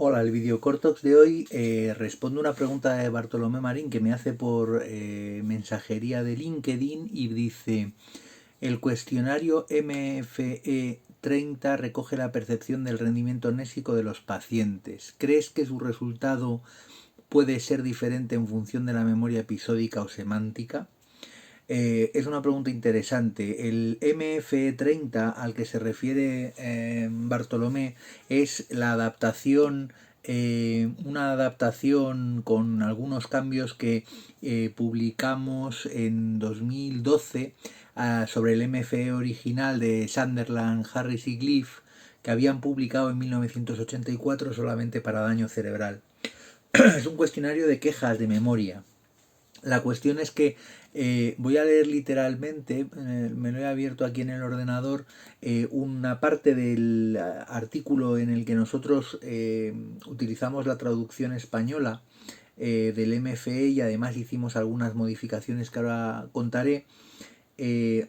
Hola, el video cortox de hoy responde una pregunta de Bartolomé Marín que me hace por mensajería de LinkedIn y dice: el cuestionario MFE 30 recoge la percepción del rendimiento nésico de los pacientes. ¿Crees que su resultado puede ser diferente en función de la memoria episódica o semántica? Es una pregunta interesante. El MF30 al que se refiere Bartolomé es la adaptación, una adaptación con algunos cambios que publicamos en 2012 sobre el MFE original de Sunderland, Harris y Gliff, que habían publicado en 1984 solamente para daño cerebral. Es un cuestionario de quejas de memoria. La cuestión es que voy a leer literalmente, me lo he abierto aquí en el ordenador, una parte del artículo en el que nosotros utilizamos la traducción española del MFE y además hicimos algunas modificaciones que ahora contaré, en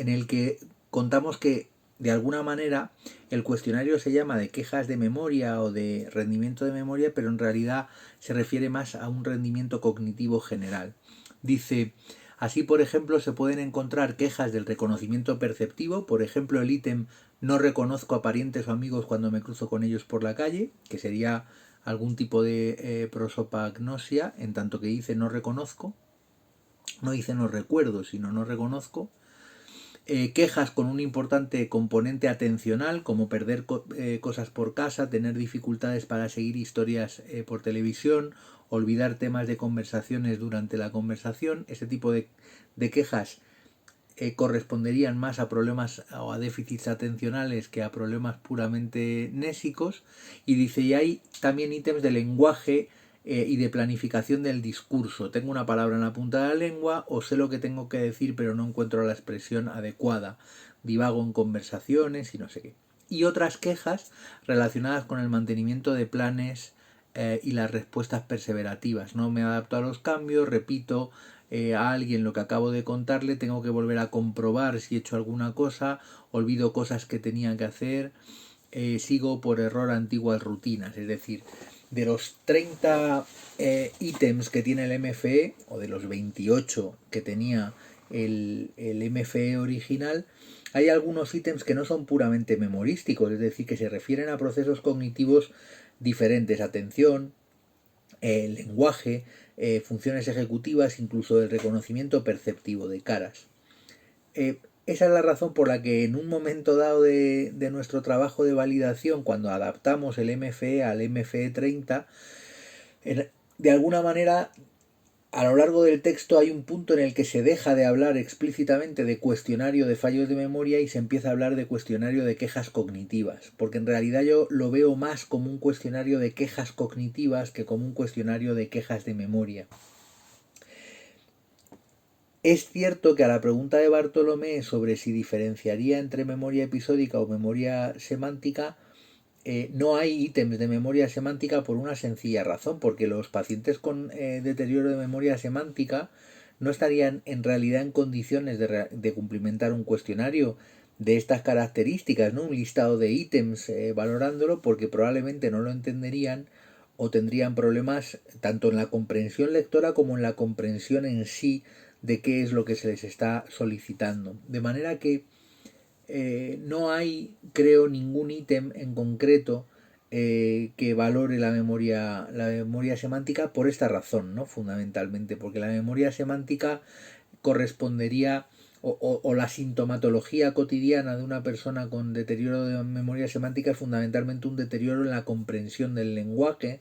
el que contamos que de alguna manera el cuestionario se llama de quejas de memoria o de rendimiento de memoria, pero en realidad se refiere más a un rendimiento cognitivo general. Dice: así, por ejemplo, se pueden encontrar quejas del reconocimiento perceptivo, por ejemplo, el ítem no reconozco a parientes o amigos cuando me cruzo con ellos por la calle, que sería algún tipo de prosopagnosia, en tanto que dice no reconozco, no dice no recuerdo, sino no reconozco. Quejas con un importante componente atencional, como perder cosas por casa, tener dificultades para seguir historias por televisión, olvidar temas de conversaciones durante la conversación. Ese tipo de quejas corresponderían más a problemas o a déficits atencionales que a problemas puramente nésicos. Y dice, y hay también ítems de lenguaje y de planificación del discurso. Tengo una palabra en la punta de la lengua o sé lo que tengo que decir pero no encuentro la expresión adecuada. Divago en conversaciones y no sé qué. Y otras quejas relacionadas con el mantenimiento de planes y las respuestas perseverativas. No me adapto a los cambios, repito a alguien lo que acabo de contarle, tengo que volver a comprobar si he hecho alguna cosa, olvido cosas que tenía que hacer, sigo por error antiguas rutinas. Es decir, de los 30 ítems que tiene el MFE, o de los 28 que tenía el MFE original, hay algunos ítems que no son puramente memorísticos, es decir, que se refieren a procesos cognitivos diferentes: atención, lenguaje, funciones ejecutivas, incluso el reconocimiento perceptivo de caras. Esa es la razón por la que en un momento dado de nuestro trabajo de validación, cuando adaptamos el MFE al MFE 30, de alguna manera a lo largo del texto hay un punto en el que se deja de hablar explícitamente de cuestionario de fallos de memoria y se empieza a hablar de cuestionario de quejas cognitivas, porque en realidad yo lo veo más como un cuestionario de quejas cognitivas que como un cuestionario de quejas de memoria. Es cierto que a la pregunta de Bartolomé sobre si diferenciaría entre memoria episódica o memoria semántica, no hay ítems de memoria semántica por una sencilla razón, porque los pacientes con deterioro de memoria semántica no estarían en realidad en condiciones de cumplimentar un cuestionario de estas características, ¿no? Un listado de ítems valorándolo, porque probablemente no lo entenderían o tendrían problemas tanto en la comprensión lectora como en la comprensión en sí de qué es lo que se les está solicitando. De manera que no hay, creo, ningún ítem en concreto que valore la memoria semántica por esta razón, ¿no? Fundamentalmente, porque la memoria semántica correspondería o la sintomatología cotidiana de una persona con deterioro de memoria semántica es fundamentalmente un deterioro en la comprensión del lenguaje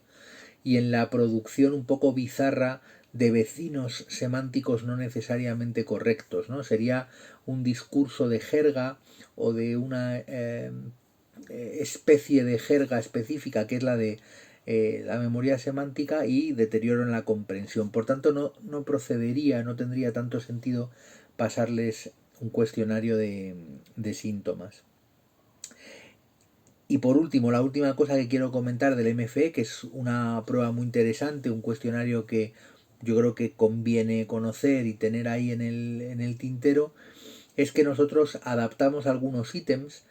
y en la producción un poco bizarra de vecinos semánticos no necesariamente correctos, ¿no? Sería un discurso de jerga o de una especie de jerga específica que es la de la memoria semántica y deterioro en la comprensión. Por tanto, no procedería, no tendría tanto sentido pasarles un cuestionario de síntomas. Y por último, la última cosa que quiero comentar del MFE, que es una prueba muy interesante, un cuestionario que yo creo que conviene conocer y tener ahí en el tintero, es que nosotros adaptamos algunos ítems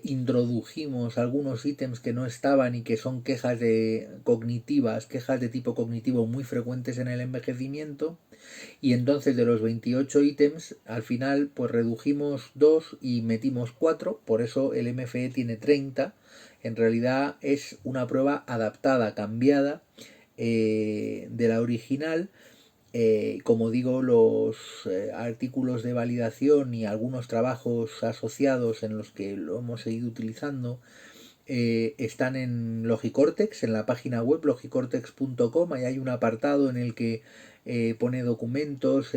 introdujimos algunos ítems que no estaban y que son quejas cognitivas, quejas de tipo cognitivo muy frecuentes en el envejecimiento, y entonces de los 28 ítems al final pues redujimos 2 y metimos 4, por eso el MFE tiene 30. En realidad es una prueba adaptada, cambiada de la original. Como digo, los artículos de validación y algunos trabajos asociados en los que lo hemos seguido utilizando están en Logicortex, en la página web logicortex.com. Ahí hay un apartado en el que pone documentos,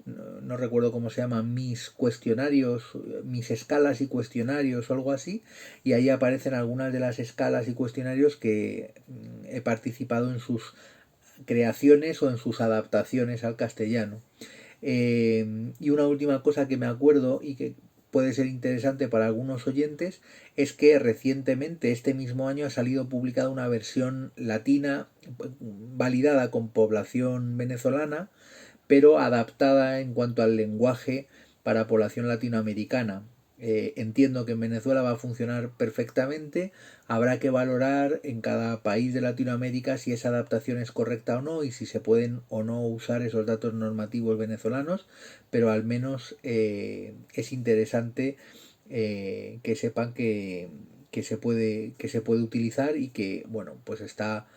no recuerdo cómo se llaman, mis cuestionarios, mis escalas y cuestionarios o algo así, y ahí aparecen algunas de las escalas y cuestionarios que he participado en sus creaciones o en sus adaptaciones al castellano. Y una última cosa que me acuerdo y que puede ser interesante para algunos oyentes es que recientemente, este mismo año, ha salido publicada una versión latina validada con población venezolana, pero adaptada en cuanto al lenguaje para población latinoamericana. Entiendo que en Venezuela va a funcionar perfectamente. Habrá que valorar en cada país de Latinoamérica si esa adaptación es correcta o no y si se pueden o no usar esos datos normativos venezolanos, pero al menos es interesante que sepan que se puede utilizar y que, bueno, pues está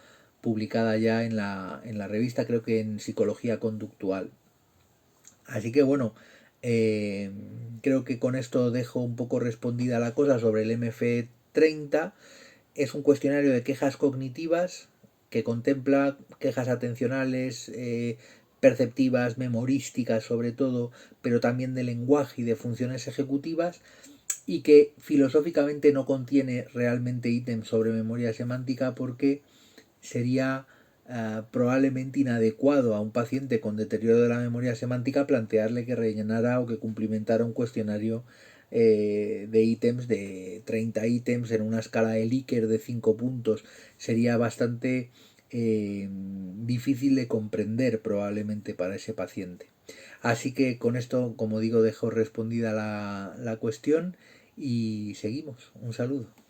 publicada ya en la revista, creo que en Psicología Conductual. Así que bueno, eh, creo que con esto dejo un poco respondida la cosa sobre el MF30. Es un cuestionario de quejas cognitivas que contempla quejas atencionales, perceptivas, memorísticas sobre todo, pero también de lenguaje y de funciones ejecutivas, y que filosóficamente no contiene realmente ítems sobre memoria semántica porque sería probablemente inadecuado a un paciente con deterioro de la memoria semántica plantearle que rellenara o que cumplimentara un cuestionario de ítems, de 30 ítems en una escala de Likert de 5 puntos. Sería bastante difícil de comprender probablemente para ese paciente. Así que con esto, como digo, dejo respondida la cuestión y seguimos. Un saludo.